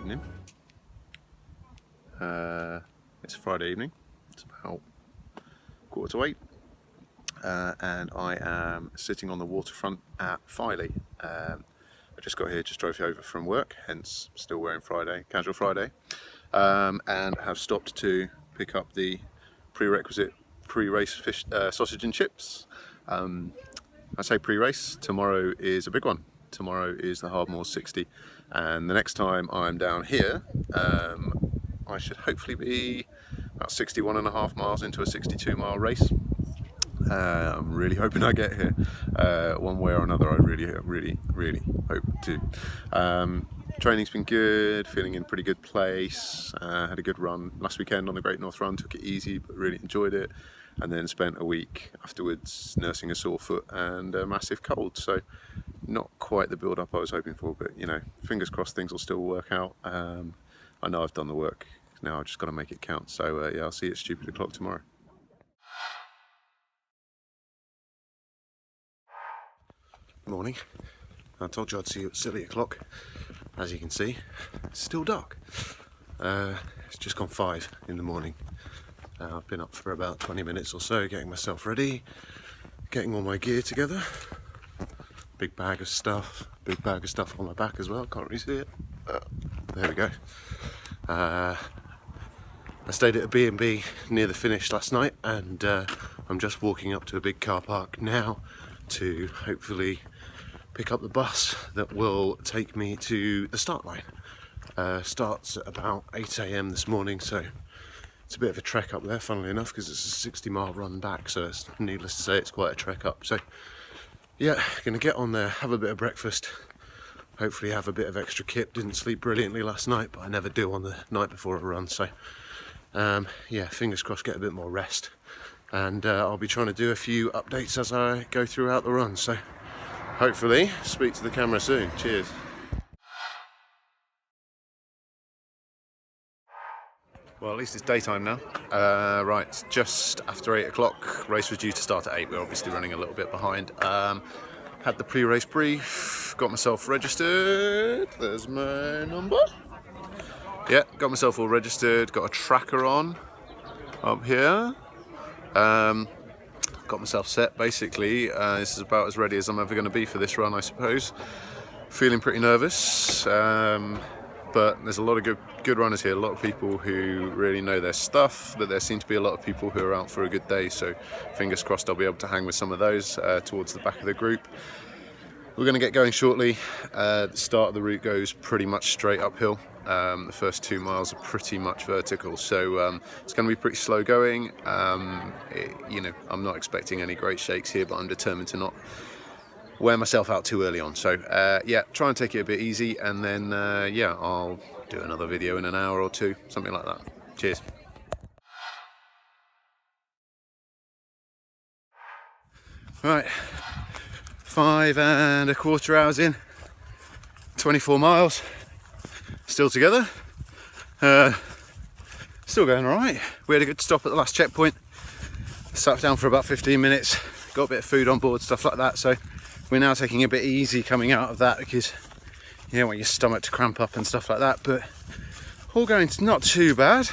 evening. It's Friday evening. It's about 7:45, and I am sitting on the waterfront at Filey. I just got here, just drove over from work, hence still wearing casual Friday, and have stopped to pick up the prerequisite pre-race fish sausage and chips. I say pre-race, tomorrow is a big one. Tomorrow is the Hardmoors 60, and the next time I'm down here, I should hopefully be about 61.5 miles into a 62-mile race. I'm really hoping I get here one way or another. I really hope to. Training's been good, feeling in a pretty good place. Had a good run last weekend on the Great North Run, took it easy but really enjoyed it, and then spent a week afterwards nursing a sore foot and a massive cold, so not quite the build up I was hoping for, but you know, fingers crossed things will still work out. I know I've done the work, now I've just got to make it count, so yeah, I'll see you at Stupid O'Clock tomorrow. Morning. I told you I'd see you at silly o'clock. As you can see, it's still dark. It's just gone 5 in the morning. I've been up for about 20 minutes or so, getting myself ready, getting all my gear together. Big bag of stuff on my back as well, can't really see it. There we go. I stayed at a B&B near the finish last night, and I'm just walking up to a big car park now to hopefully pick up the bus that will take me to the start line. Starts at about 8 AM this morning, so it's a bit of a trek up there, funnily enough, because it's a 60-mile run back, so it's needless to say it's quite a trek up. So yeah, gonna get on there, have a bit of breakfast, hopefully have a bit of extra kit. Didn't sleep brilliantly last night, but I never do on the night before a run, so yeah, fingers crossed, get a bit more rest, and I'll be trying to do a few updates as I go throughout the run, so hopefully speak to the camera soon. Cheers. Well, at least it's daytime now. Right, it's just after 8 o'clock. Race was due to start at 8. We're obviously running a little bit behind. Had the pre-race brief, got myself registered. There's my number. Yeah, got myself all registered. Got a tracker on up here. Got myself set, basically. This is about as ready as I'm ever going to be for this run, I suppose. Feeling pretty nervous. But there's a lot of good runners here, a lot of people who really know their stuff, but there seem to be a lot of people who are out for a good day, so fingers crossed I'll be able to hang with some of those towards the back of the group. We're going to get going shortly. The start of the route goes pretty much straight uphill. The first 2 miles are pretty much vertical, so it's going to be pretty slow going. You know, I'm not expecting any great shakes here, but I'm determined to not wear myself out too early on, so yeah, try and take it a bit easy, and then yeah, I'll do another video in an hour or two, something like that. Cheers. Right, 5 1/4 hours in, 24 miles, still together, still going all right. We had a good stop at the last checkpoint, sat down for about 15 minutes, got a bit of food on board, stuff like that, so we're now taking a bit easy coming out of that, because you don't want your stomach to cramp up and stuff like that, but all going not too bad.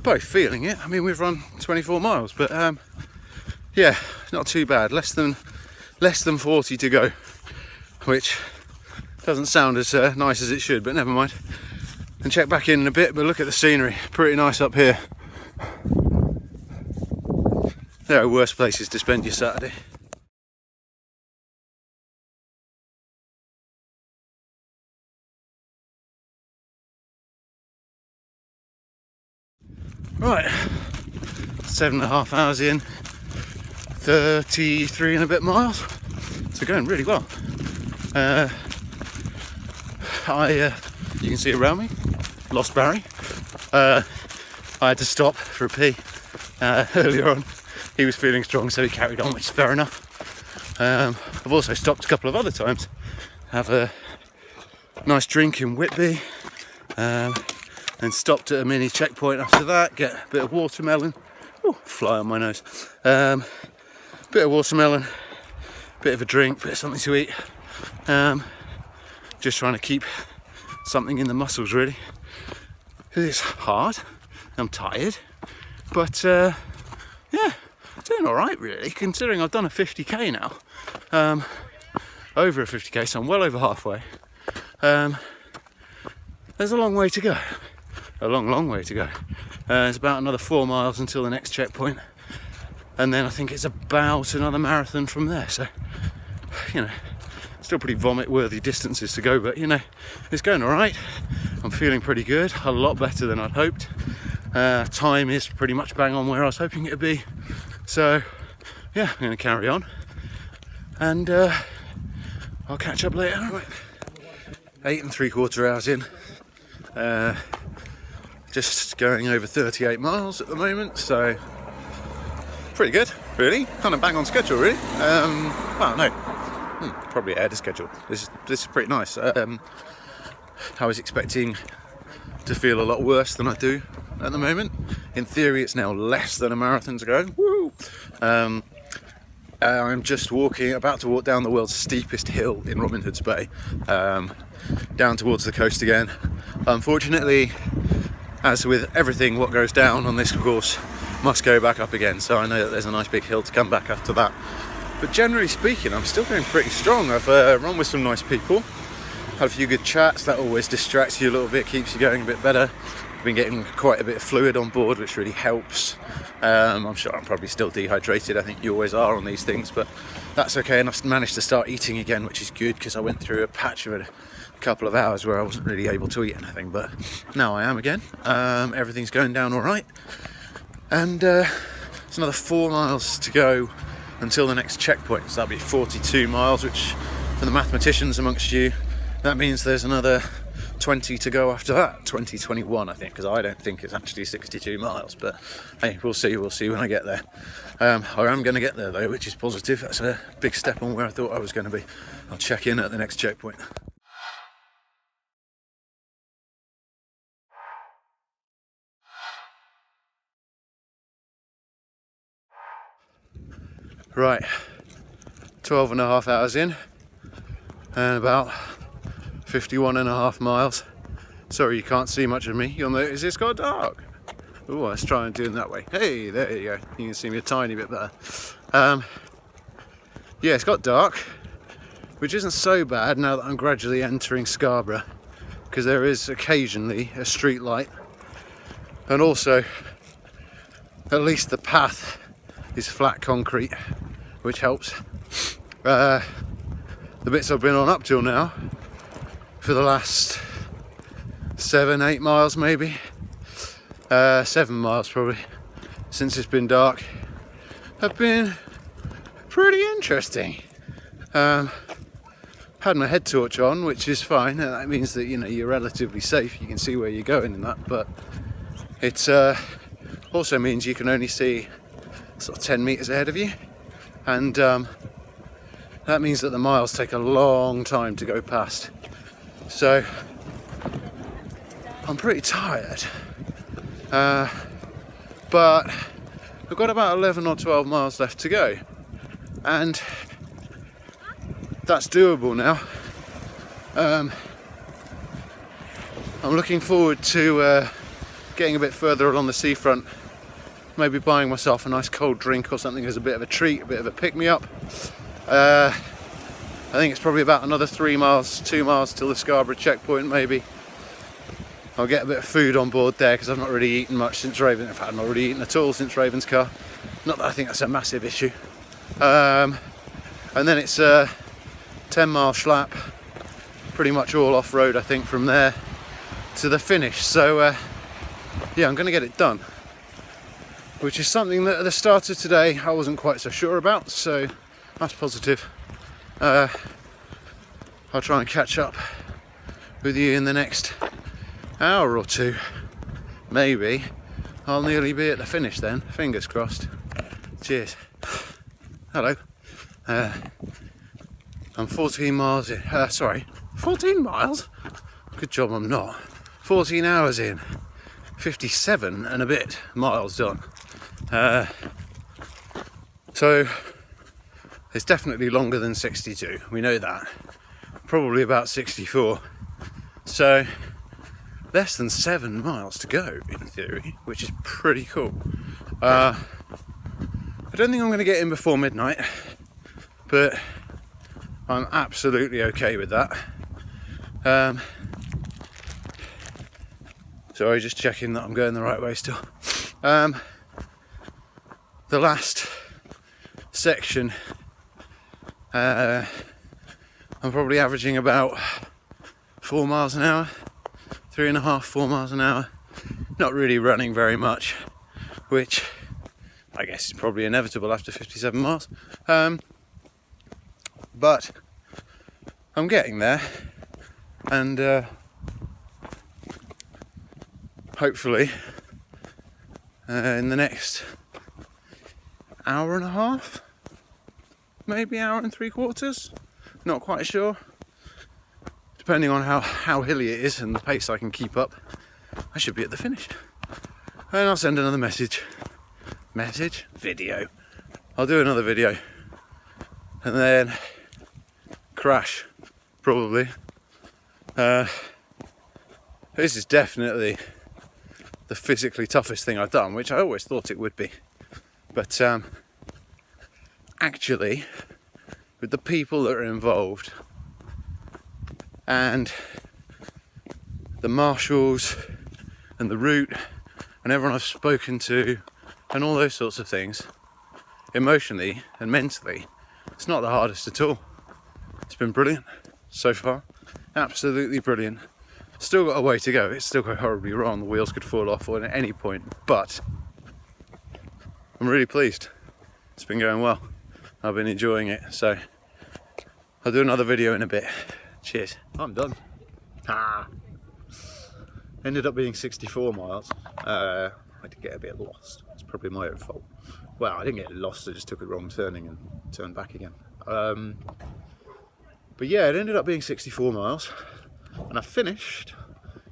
Both feeling it. I mean, we've run 24 miles, but yeah, not too bad. Less than 40 to go, which doesn't sound as nice as it should, but never mind. And check back in a bit, but look at the scenery, pretty nice up here. There are worse places to spend your Saturday. Right, 7.5 hours in, 33 and a bit miles, so going really well. You can see around me, lost Barry. I had to stop for a pee earlier on. He was feeling strong, so he carried on, which is fair enough. I've also stopped a couple of other times, have a nice drink in Whitby, and stopped at a mini checkpoint after that, get a bit of watermelon. Oh, fly on my nose. Bit of watermelon, bit of a drink, bit of something to eat. Just trying to keep something in the muscles really. It's hard, I'm tired, but yeah, doing all right really, considering I've done a 50k now, over a 50k, so I'm well over halfway. There's a long way to go, a long way to go. It's about another 4 miles until the next checkpoint, and then I think it's about another marathon from there, so you know, still pretty vomit-worthy distances to go, but you know, it's going all right. I'm feeling pretty good, a lot better than I'd hoped. Time is pretty much bang on where I was hoping it would be, so yeah, I'm going to carry on, and I'll catch up later. Right. 8 3/4 hours in, just going over 38 miles at the moment, so pretty good, really. Kind of bang on schedule, really. Well, no, probably ahead of schedule. This is pretty nice. I was expecting to feel a lot worse than I do at the moment. In theory, it's now less than a marathon to go. Woo! I'm just about to walk down the world's steepest hill in Robin Hood's Bay, down towards the coast again. Unfortunately, as with everything, what goes down on this course must go back up again, so I know that there's a nice big hill to come back after that. But generally speaking, I'm still going pretty strong. I've run with some nice people, had a few good chats. That always distracts you a little bit, keeps you going a bit better. I've been getting quite a bit of fluid on board, which really helps. I'm sure I'm probably still dehydrated, I think you always are on these things, but that's okay. And I've managed to start eating again, which is good, because I went through a patch of a couple of hours where I wasn't really able to eat anything, but now I am again. Everything's going down all right, and it's another 4 miles to go until the next checkpoint, so that'll be 42 miles, which for the mathematicians amongst you, that means there's another 20 to go after that. 21 I think, because I don't think it's actually 62 miles, but hey, we'll see when I get there. I am going to get there though, which is positive. That's a big step on where I thought I was going to be. I'll check in at the next checkpoint. Right, 12 and a half hours in, and about 51 and a half miles. Sorry you can't see much of me, you'll notice it's got dark. Oh, let's try and do it that way. Hey, there you go, you can see me a tiny bit better. Yeah, it's got dark, which isn't so bad now that I'm gradually entering Scarborough, because there is occasionally a street light, and also at least the path is flat concrete, which helps. The bits I've been on up till now, for the last 7-8 miles maybe, 7 miles probably, since it's been dark, have been pretty interesting. Had my head torch on, which is fine. That means that, you know, you're relatively safe, you can see where you're going and that, but it's also means you can only see sort of 10 meters ahead of you, and that means that the miles take a long time to go past. So I'm pretty tired, but I've got about 11 or 12 miles left to go, and that's doable now. I'm looking forward to getting a bit further along the seafront, maybe buying myself a nice cold drink or something as a bit of a treat, a bit of a pick-me-up. I think it's probably about another 3 miles, 2 miles till the Scarborough checkpoint maybe. I'll get a bit of food on board there, because I've not really eaten much since Raven. In fact, I've not really eaten at all since Raven's car. Not that I think that's a massive issue. And then it's a 10-mile schlap, pretty much all off-road I think from there to the finish. So yeah, I'm going to get it done, which is something that at the start of today I wasn't quite so sure about, so that's positive. I'll try and catch up with you in the next hour or two, maybe. I'll nearly be at the finish then, fingers crossed. Cheers. Hello. I'm 14 miles in, 14 miles? Good job I'm not. 14 hours in, 57 and a bit miles done. So it's definitely longer than 62, we know that. Probably about 64. So less than 7 miles to go in theory, which is pretty cool. I don't think I'm going to get in before midnight, but I'm absolutely okay with that. Sorry, just checking that I'm going the right way still. The last section, I'm probably averaging about 4 miles an hour, 3.5, 4 miles an hour. Not really running very much, which I guess is probably inevitable after 57 miles. But I'm getting there, and hopefully in the next hour and a half, maybe hour and 3/4, not quite sure, depending on how hilly it is and the pace I can keep up, I should be at the finish. And I'll send another video. I'll do another video and then crash, probably. This is definitely the physically toughest thing I've done, which I always thought it would be. But actually, with the people that are involved and the marshals and the route and everyone I've spoken to and all those sorts of things, emotionally and mentally, it's not the hardest at all. It's been brilliant so far, absolutely brilliant. Still got a way to go, it's still going horribly wrong, the wheels could fall off at any point, but I'm really pleased. It's been going well, I've been enjoying it, so I'll do another video in a bit. Cheers. I'm done. Ended up being 64 miles. I did get a bit lost. It's probably my own fault. Well, I didn't get lost, I just took a wrong turning and turned back again. But yeah, it ended up being 64 miles and I finished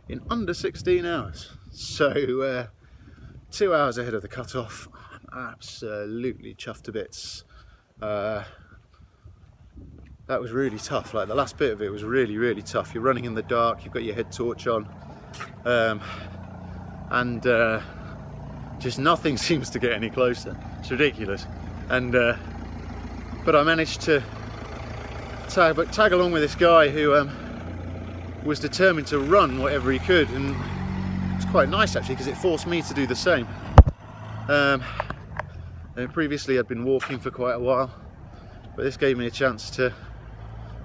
in under 16 hours. So 2 hours ahead of the cutoff. I'm absolutely chuffed to bits. That was really tough. Like the last bit of it was really, really tough. You're running in the dark, you've got your head torch on, and just nothing seems to get any closer. It's ridiculous. And but I managed to tag along with this guy who was determined to run whatever he could, and it's quite nice actually because it forced me to do the same. And previously I'd been walking for quite a while, but this gave me a chance to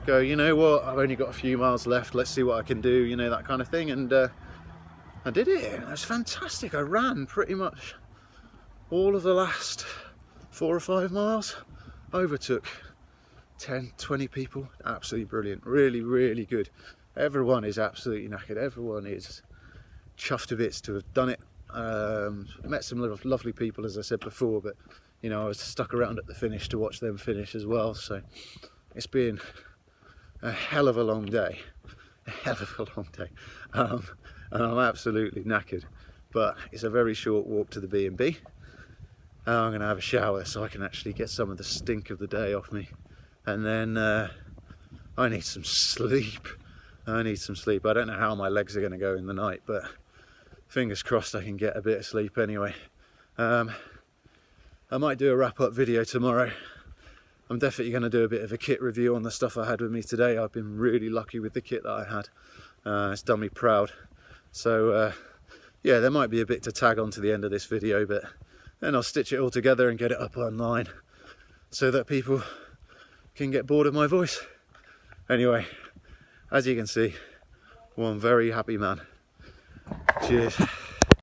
go, you know what, I've only got a few miles left, let's see what I can do, you know, that kind of thing. And I did it. It was fantastic. I ran pretty much all of the last 4 or 5 miles, overtook 10, 20 people. Absolutely brilliant, really, really good. Everyone is absolutely knackered, everyone is chuffed to bits to have done it. Met some lovely people, as I said before, but you know, I was stuck around at the finish to watch them finish as well. So it's been a hell of a long day, and I'm absolutely knackered, but it's a very short walk to the B&B. I'm going to have a shower so I can actually get some of the stink of the day off me, and then I need some sleep. I don't know how my legs are going to go in the night, but fingers crossed I can get a bit of sleep anyway. I might do a wrap-up video tomorrow. I'm definitely going to do a bit of a kit review on the stuff I had with me today. I've been really lucky with the kit that I had. It's done me proud. So yeah, there might be a bit to tag on to the end of this video, but then I'll stitch it all together and get it up online so that people can get bored of my voice. Anyway, as you can see, one very happy man. Cheers.